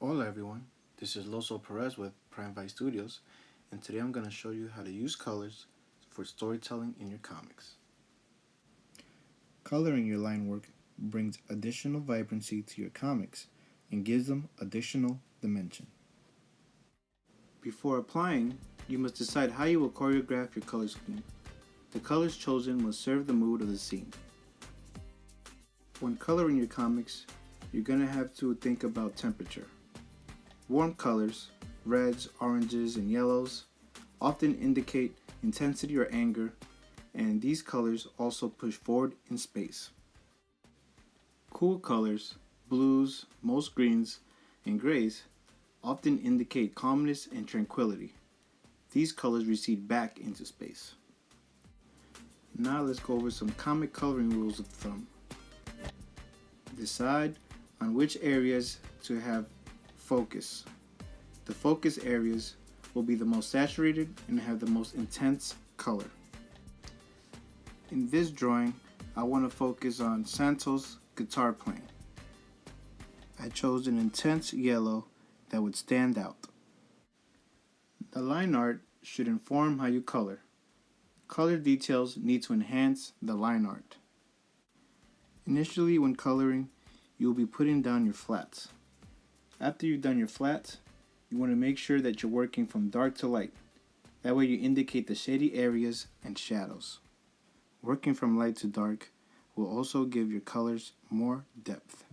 Hola everyone, this is Loso Perez with Prime Vice Studios, and today I'm going to show you how to use colors for storytelling in your comics. Coloring your line work brings additional vibrancy to your comics and gives them additional dimension. Before applying, you must decide how you will choreograph your color scheme. The colors chosen must serve the mood of the scene. When coloring your comics, you're going to have to think about temperature. Warm colors, reds, oranges, and yellows, often indicate intensity or anger, and these colors also push forward in space. Cool colors, blues, most greens, and grays, often indicate calmness and tranquility. These colors recede back into space. Now let's go over some comic coloring rules of thumb. Decide on which areas to have focus. The focus areas will be the most saturated and have the most intense color. In this drawing, I want to focus on Santos' guitar playing. I chose an intense yellow that would stand out. The line art should inform how you color. Color details need to enhance the line art. Initially, when coloring, you will be putting down your flats. After you've done your flats, you want to make sure that you're working from dark to light. That way you indicate the shady areas and shadows. Working from light to dark will also give your colors more depth.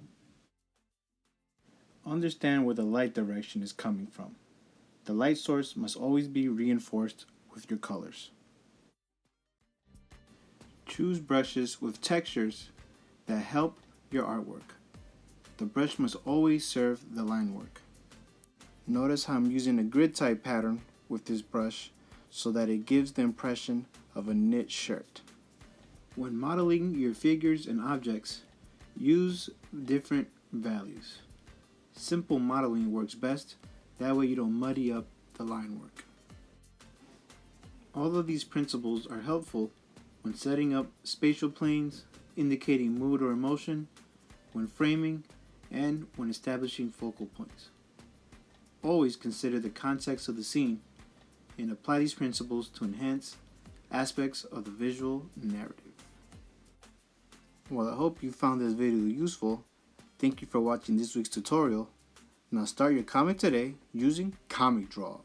Understand where the light direction is coming from. The light source must always be reinforced with your colors. Choose brushes with textures that help your artwork. The brush must always serve the line work. Notice how I'm using a grid type pattern with this brush so that it gives the impression of a knit shirt. When modeling your figures and objects, use different values. Simple modeling works best, that way you don't muddy up the line work. All of these principles are helpful when setting up spatial planes, indicating mood or emotion, when framing, and when establishing focal points. Always consider the context of the scene and apply these principles to enhance aspects of the visual narrative. Well, I hope you found this video useful. Thank you for watching this week's tutorial. Now start your comic today using Comic Draw.